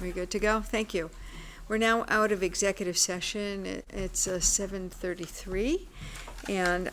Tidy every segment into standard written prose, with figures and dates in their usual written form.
We good to go? Thank you. We're now out of executive session. It's 7:33, and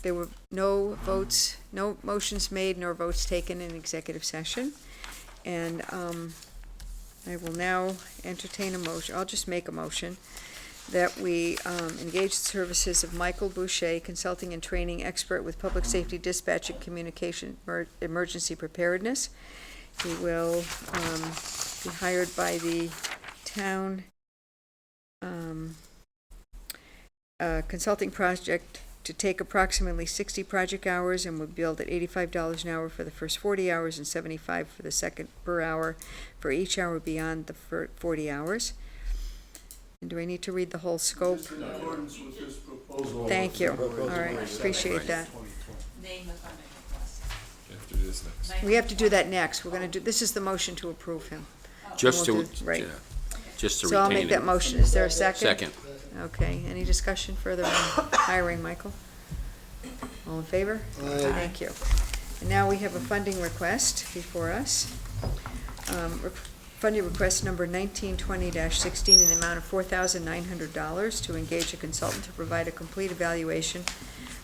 there were no votes, no motions made, nor votes taken in executive session. And I will now entertain a motion. I'll just make a motion that we engage the services of Michael Boucher, consulting and training expert with public safety dispatch and communication emergency preparedness. He will be hired by the town consulting project to take approximately 60 project hours and will be billed at $85 an hour for the first 40 hours and $75 for the second per hour for each hour beyond the 40 hours. And do I need to read the whole scope? Just in accordance with this proposal. Thank you. All right, appreciate that. Name the funding request. You have to do this next. We have to do that next. We're going to do, this is the motion to approve him. Just We'll to, do- right. yeah, just to So I'll retain make that it. motion. Is there a second? Second. Okay, any discussion further on hiring, Michael? All in favor? Thank you. And now we have a funding request before us. Funding request number 1920-16 in the amount of $4,900 to engage a consultant to provide a complete evaluation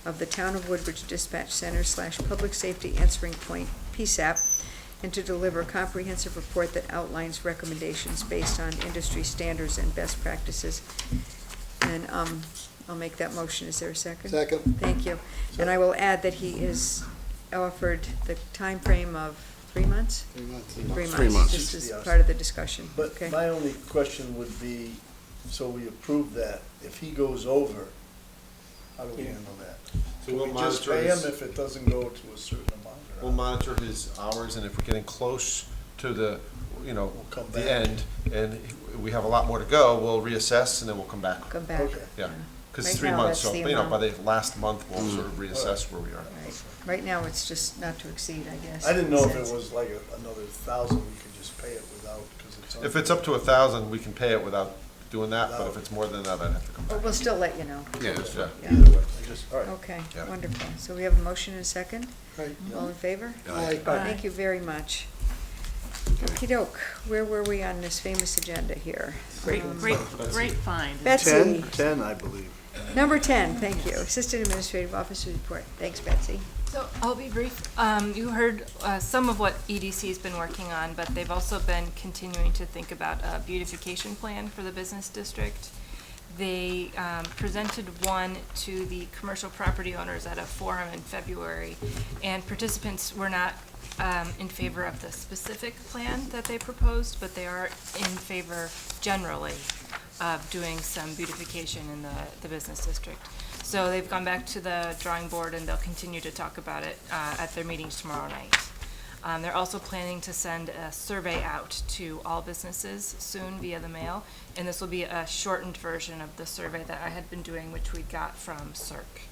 of the Town of Woodbridge Dispatch Center / Public Safety Answering Point, PSAP, and to deliver a comprehensive report that outlines recommendations based on industry standards and best practices. And I'll make that motion. Is there a second? Second. Thank you. And I will add that he is offered the time frame of 3 months? 3 months. 3 months. This is Yes. part of the discussion. But Okay. my only question would be, so we approve that, if he goes over, how do we handle that? So Can we'll we just monitor pay him his, if it doesn't go to a certain amount? or we'll monitor his hours, and if we're getting close to the, We'll come the back. end, and we have a lot more to go, we'll reassess, and then we'll come back. Come back. Okay. Yeah, because Right it's 3 now, months, that's so, the by amount. the last month, we'll sort of reassess where we are. Right. Right now, it's just not to exceed, I guess. I didn't know if it Since- was like another 1,000, we could just pay it without, because it's. If it's up to 1,000, we can pay it without doing that, but if it's more than that, I'd have to come But back. we'll still let you know. Yeah, Yeah. Yeah. Either way, I just, all right. Okay, Yeah. wonderful. So we have a motion and a second? Right. All in favor? Aye. Thank you very much. Okey-doke, where were we on this famous agenda here? Great find. Betsy, 10, I believe. number 10, thank you. Assistant Administrative Officer report. Thanks, Betsy. So I'll be brief. You heard some of what EDC's been working on, but they've also been continuing to think about a beautification plan for the business district. They presented one to the commercial property owners at a forum in February, and participants were not in favor of the specific plan that they proposed, but they are in favor generally of doing some beautification in the business district. So they've gone back to the drawing board, and they'll continue to talk about it at their meetings tomorrow night. They're also planning to send a survey out to all businesses soon via the mail, and this will be a shortened version of the survey that I had been doing, which we got from CERC.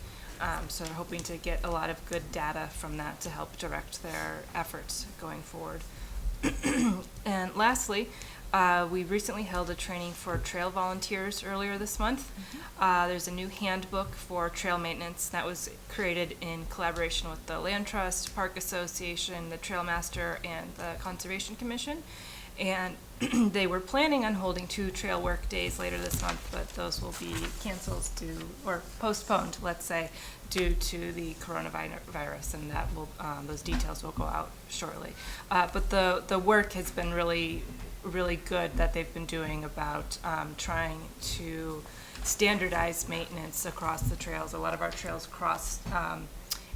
So they're hoping to get a lot of good data from that to help direct their efforts going forward. And lastly, we recently held a training for trail volunteers earlier this month. There's a new handbook for trail maintenance that was created in collaboration with the Land Trust, Park Association, the Trail Master, and the Conservation Commission. And they were planning on holding 2 trail work days later this month, but those will be canceled or postponed, let's say, due to the coronavirus, and that will those details will go out shortly. But the work has been really good that they've been doing about trying to standardize maintenance across the trails. A lot of our trails cross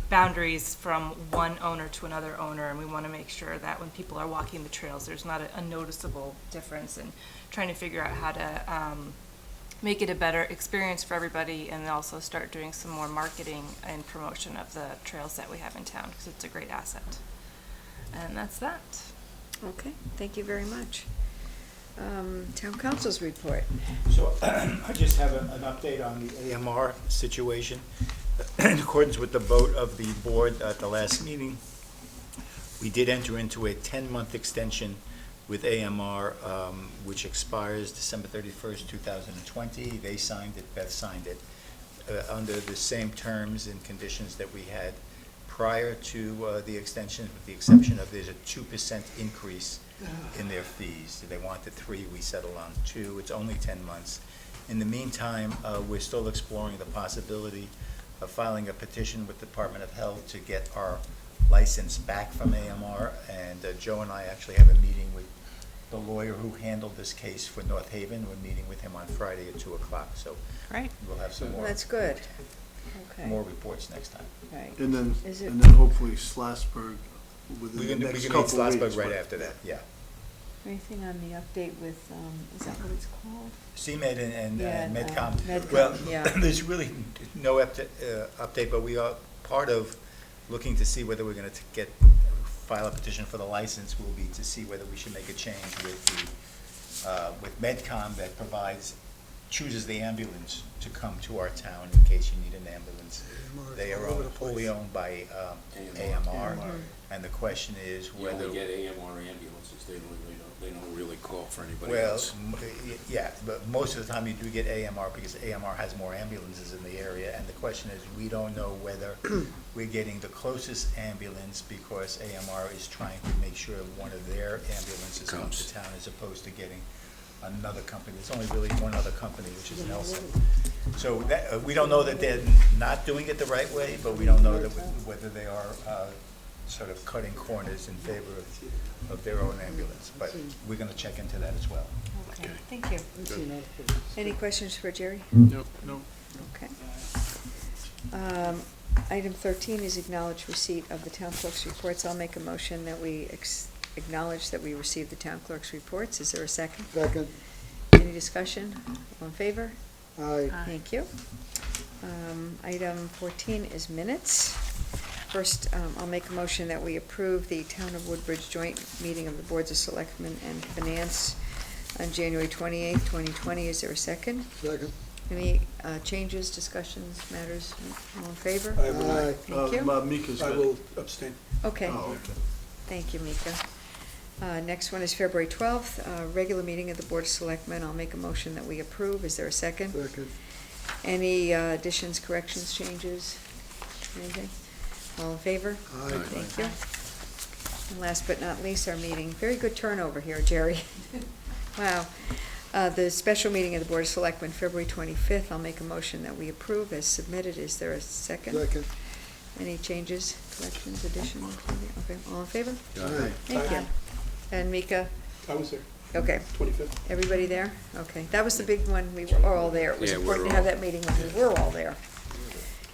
boundaries from one owner to another owner, and we want to make sure that when people are walking the trails, there's not a noticeable difference, and trying to figure out how to make it a better experience for everybody, and also start doing some more marketing and promotion of the trails that we have in town, because it's a great asset. And that's that. Okay, thank you very much. Town Council's report. So I just have an update on the AMR situation. In accordance with the vote of the board at the last meeting, we did enter into a 10-month extension with AMR, which expires December 31st, 2020. They signed it, Beth signed it, under the same terms and conditions that we had prior to the extension, with the exception of there's a 2% increase in their fees. They wanted 3, we settled on 2. It's only 10 months. In the meantime, we're still exploring the possibility of filing a petition with the Department of Health to get our license back from AMR. And Joe and I actually have a meeting with the lawyer who handled this case for North Haven. We're meeting with him on Friday at 2 o'clock, so Right. we'll have some Well, more, that's good. Okay. more reports next time. Right. And then, Is it- and then hopefully Schlasberg within We the can next meet couple of Schlossberg weeks. right but- after that, yeah. Anything on the update with, is that what it's called? CMed and Yeah, MedCom. MedCom, Well, yeah. there's really no update, but we are, part of looking to see whether we're gonna file a petition for the license will be to see whether we should make a change with MedCom that chooses the ambulance to come to our town in case you need an ambulance. They are wholly owned by AMR, and the question is You whether. only get AMR ambulances, they don't really call for anybody Well, else. yeah, but most of the time you do get AMR because AMR has more ambulances in the area, and the question is, we don't know whether we're getting the closest ambulance because AMR is trying to make sure one of their ambulances comes to town as opposed to getting another company. There's only really one other company, which is Nelson. So that, we don't know that they're not doing it the right way, but we don't know that whether they are sort of cutting corners in favor of their own ambulance. But we're gonna check into that as well. Okay, thank you. Any questions for Jerry? No. Okay. Item 13 is acknowledge receipt of the town clerk's reports. I'll make a motion that we acknowledge that we received the town clerk's reports. Is there a second? Second. Any discussion? All in favor? Aye. Thank you. Item 14 is minutes. First, I'll make a motion that we approve the Town of Woodbridge joint meeting of the Boards of Selectmen and Finance on January 28th, 2020. Is there a second? Second. Any changes, discussions, matters? All in favor? Aye. Thank you. Mika's I good. will abstain. Okay, Oh, okay. thank you, Mika. Next one is February 12th, regular meeting of the Board of Selectmen. I'll make a motion that we approve. Is there a second? Second. Any additions, corrections, changes? Anything? All in favor? Aye. Thank you. And last but not least, our meeting. Very good turnover here, Jerry. Wow. The special meeting of the Board of Selectmen, February 25th. I'll make a motion that we approve as submitted. Is there a second? Second. Any changes, corrections, additions? Okay, all in favor? Aye. Thank you. Aye. And Mika? I was there, Okay. 25th. Everybody there? Okay, that was the big one, we were all there. It was Yeah, we important were to have all- that meeting when we were all there.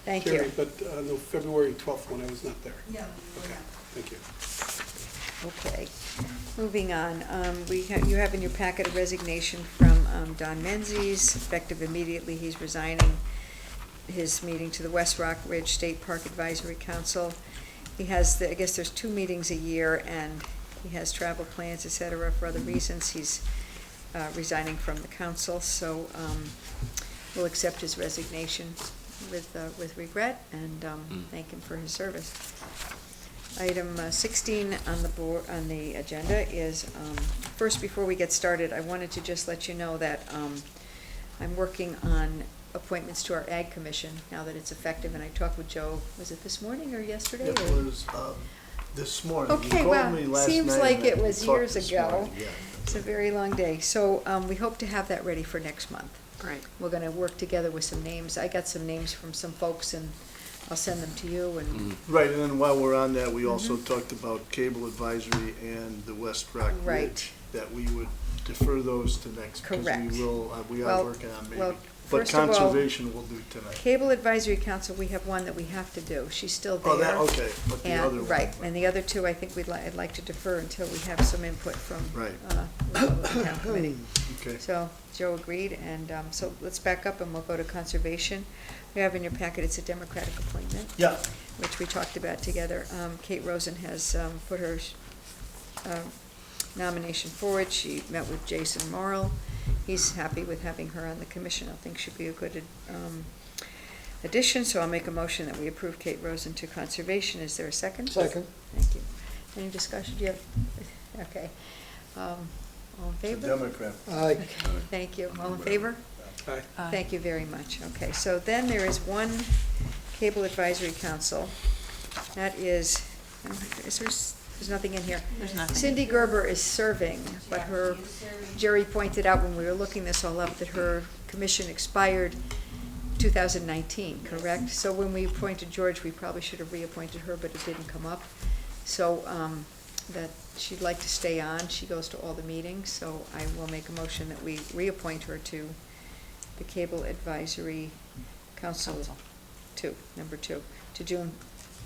Thank Jerry, you. but no, February 12th one, I was not there. No, Okay, thank you. Okay, moving on. You have in your packet a resignation from Don Menzies, effective immediately. He's resigning his meeting to the West Rock Ridge State Park Advisory Council. He has, I guess there's 2 meetings a year, and he has travel plans, et cetera, for other reasons. He's resigning from the council, so we'll accept his resignation with regret and thank him for his service. Item 16 on the agenda is, first, before we get started, I wanted to just let you know that I'm working on appointments to our Ag Commission now that it's effective, and I talked with Joe, was it this morning or yesterday? It or- was, this morning. You Okay, called well, me last seems night like and it we was talked years this ago. morning, yeah. It's a very long day, so we hope to have that ready for next month. Great. We're gonna work together with some names. I got some names from some folks, and I'll send them to you, and, Right, and then while we're on that, we also talked about cable advisory and the West Rock Right. Ridge, that we would defer those to next, because Correct. we Well- are working on well, maybe. But first of all, conservation we'll do tonight. Cable Advisory Council, we have one that we have to do. She's still there. Oh, that, okay, but the other one. And, right, and the other 2, I think I'd like to defer until we have some input from, Right. the town committee. Okay. So Joe agreed, and so let's back up and we'll go to conservation. We have in your packet, it's a Democratic appointment, Yeah, which we talked about together. Kate Rosen has put her nomination forward. She met with Jason Morrill. He's happy with having her on the commission. I think she'd be a good addition, so I'll make a motion that we approve Kate Rosen to conservation. Is there a second? Second. Thank you. Any discussion? Do you have, okay. All in favor? Democrat. Aye. Okay, thank you. All in favor? Aye. Thank you very much. Okay, so then there is one Cable Advisory Council, That is there's nothing in here. There's nothing. Cindy Gerber is serving, but Jerry pointed out when we were looking this all up that her commission expired 2019, correct? So when we appointed George, we probably should have reappointed her, but it didn't come up. So, that she'd like to stay on. She goes to all the meetings, so I will make a motion that we reappoint her to the Cable Advisory Council number 2, to June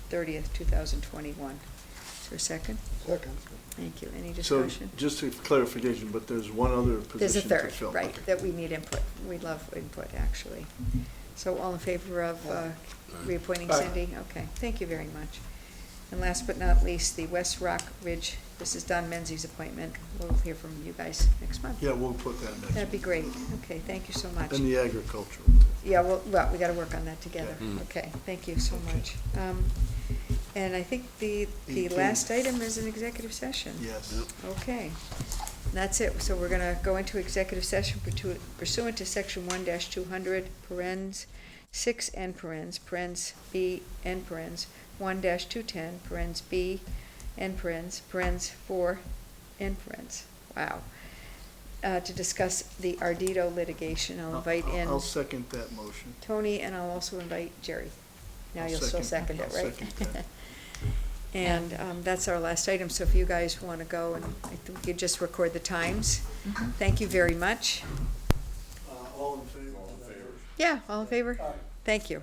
30th, 2021. Is there a second? Second. Thank you. Any So, discussion? just a clarification, but there's one other There's a position to third, fill. right, that we need input. We love input, actually. So all in favor of reappointing Aye. Cindy? Okay, thank you very much. And last but not least, the West Rock Ridge, this is Don Menzies' appointment. We'll hear from you guys next month. Yeah, we'll put that next. That'd be great. Okay, thank you so much. And the agricultural. Yeah, well, we gotta work on that together. Yeah. Okay, thank you so much. And I think the 18. last item is an executive session. Yes. Okay, that's it. So we're gonna go into executive session pursuant to section 1-200, parens, 6 N parens, B, N parens, 1-210, parens B, N parens 4, N parens. Wow. To discuss the Ardito litigation. I'll invite in I'll second that motion. Tony, and I'll also invite Jerry. Now I'll you'll still second it, I'll right? second that. And that's our last item, so if you guys want to go, and I think we could just record the times. Thank you very much. All in favor? Yeah, all in favor? Thank you.